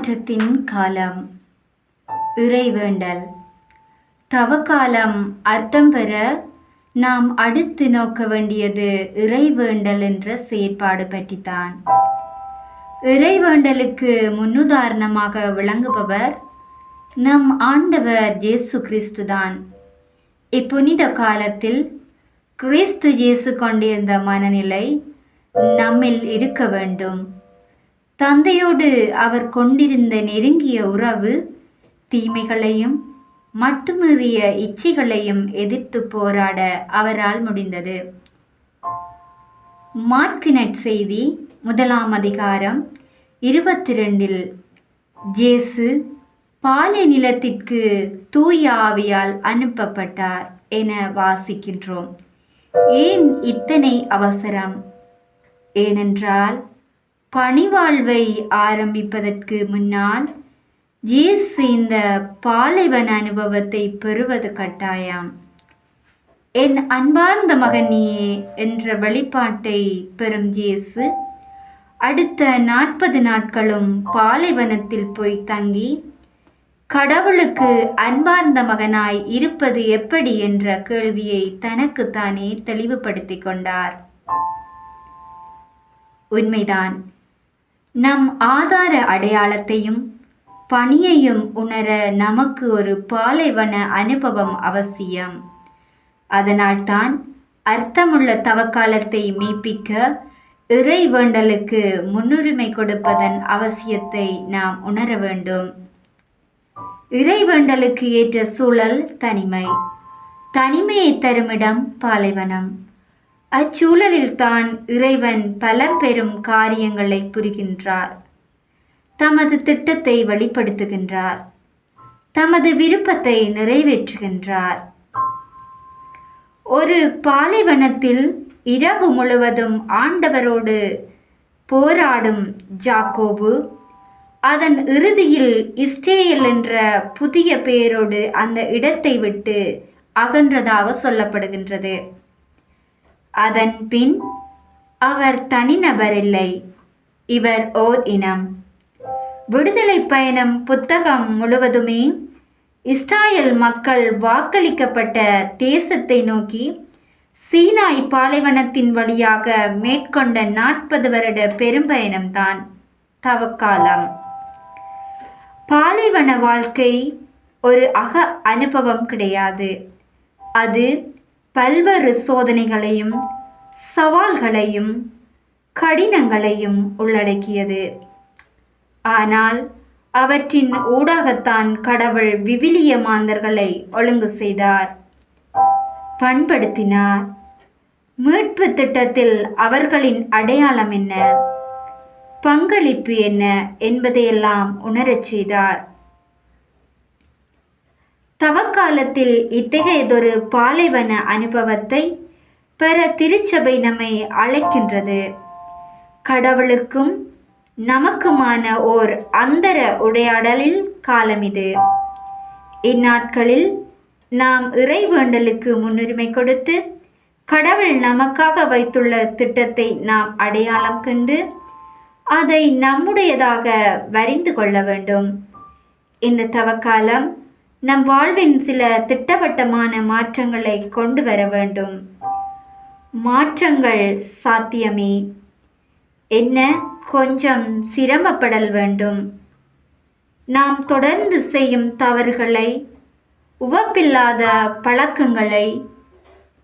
மாற்றத்தின் காலம். இறைவேண்டல். தவக்காலம் அர்த்தம் பெற நாம் அடுத்து நோக்க வேண்டியது இறைவேண்டல் என்ற செயற்பாடு பற்றித்தான். இறைவேண்டலுக்கு முன்னுதாரணமாக விளங்குபவர் நம் ஆண்டவர் இயேசு கிறிஸ்துதான். இப்புனித காலத்தில் கிறிஸ்து இயேசு கொண்டிருந்த மனநிலை நம்மில் இருக்க வேண்டும். தந்தையோடு அவர் கொண்டிருந்த நெருங்கிய உறவு தீமைகளையும் மட்டுமீறிய இச்சைகளையும் எதிர்த்து போராட அவரால் முடிந்தது. மாற்கு நற்செய்தி 1 அதிகாரம் 22 இயேசு பாலை நிலத்திற்கு தூய ஆவியால் அனுப்பப்பட்டார் என வாசிக்கின்றோம். ஏன் இத்தனை அவசரம்? ஏனென்றால் பணிவாழ்வை ஆரம்பிப்பதற்கு முன்னால் இயேசு இந்த பாலைவன அனுபவத்தை பெறுவது கட்டாயம். என் அன்பார்ந்த மகன் நீயே என்ற வெளிப்பாட்டை பெறும் இயேசு அடுத்த 40 நாட்களும் பாலைவனத்தில் போய் தங்கி கடவுளுக்கு அன்பார்ந்த மகனாய் இருப்பது எப்படி என்ற கேள்வியை தனக்குத்தானே தெளிவுபடுத்திக் கொண்டார். உண்மைதான். நம் ஆதார அடையாளத்தையும் பணியையும் உணர நமக்கு ஒரு பாலைவன அனுபவம் அவசியம். அதனால்தான் அர்த்தமுள்ள தவக்காலத்தை மெய்ப்பிக்க இறைவேண்டலுக்கு முன்னுரிமை கொடுப்பதன் அவசியத்தை நாம் உணர வேண்டும். இறைவேண்டலுக்கு ஏற்ற சூழல் தனிமை. தனிமையை தருமிடம் பாலைவனம். அச்சூழலில்தான் இறைவன் பலம்பெரும் காரியங்களை புரிகின்றார். தமது திட்டத்தை வெளிப்படுத்துகின்றார். தமது விருப்பத்தை நிறைவேற்றுகின்றார். ஒரு பாலைவனத்தில் இரவு முழுவதும் ஆண்டவரோடு போராடும் யாக்கோபு அதன் இறுதியில் இஸ்ரேல் என்ற புதிய பெயரோடு அந்த இடத்தை விட்டு அகன்றதாக சொல்லப்படுகின்றது. அதன் பின் அவர் தனிநபரில்லை, இவர் ஓர் இனம். விடுதலை பயணம் புத்தகம் முழுவதுமே இஸ்ராயல் மக்கள் வாக்களிக்கப்பட்ட தேசத்தை நோக்கி சீனாய் பாலைவனத்தின் வழியாக மேற்கொண்ட 40 வருட பெரும்பயணம்தான் தவக்காலம். பாலைவன வாழ்க்கை ஒரு அனுபவம் கிடையாது. அது பல்வேறு சோதனைகளையும் சவால்களையும் கடினங்களையும் உள்ளடக்கியது. ஆனால் அவற்றின் ஊடாகத்தான் கடவுள் விவிலிய மாந்தர்களை ஒழுங்கு செய்தார், பண்படுத்தினார். மீட்பு திட்டத்தில் அவர்களின் அடையாளம் என்ன, பங்களிப்பு என்ன என்பதையெல்லாம் உணரச் செய்தார். தவக்காலத்தில் இத்தகையதொரு பாலைவன அனுபவத்தை பெற திருச்சபை நம்மை அழைக்கின்றது. கடவுளுக்கும் நமக்குமான ஓர் அந்தர உரையாடலில் காலம் இது. இந்நாட்களில் நாம் இறைவேண்டலுக்கு முன்னுரிமை கொடுத்து கடவுள் நமக்காக வைத்துள்ள திட்டத்தை நாம் அடையாளம் கண்டு அதை நம்முடையதாக வரிந்து கொள்ள வேண்டும். இந்த தவக்காலம் நம் வாழ்வின் சில திட்டவட்டமான மாற்றங்களை கொண்டு வர வேண்டும். மாற்றங்கள் சாத்தியமே. என்ன, கொஞ்சம் சிரமப்படல் வேண்டும். நாம் தொடர்ந்து செய்யும் தவறுகளை, உவப்பில்லாத பழக்கங்களை,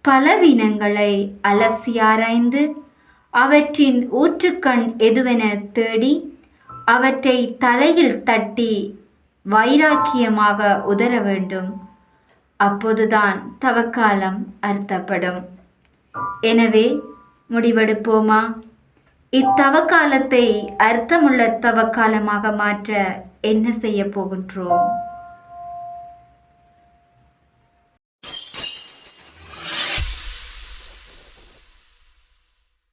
பலவீனங்களை அலசி ஆராய்ந்து அவற்றின் ஊற்றுக்கண் எதுவென தேடி அவற்றை தலையில் தட்டி வைராக்கியமாக உதற வேண்டும். அப்போதுதான் தவக்காலம் அர்த்தப்படும். எனவே முடிவெடுப்போமா? இத்தவக்காலத்தை அர்த்தமுள்ள தவக்காலமாக மாற்ற என்ன செய்ய போகின்றோம்?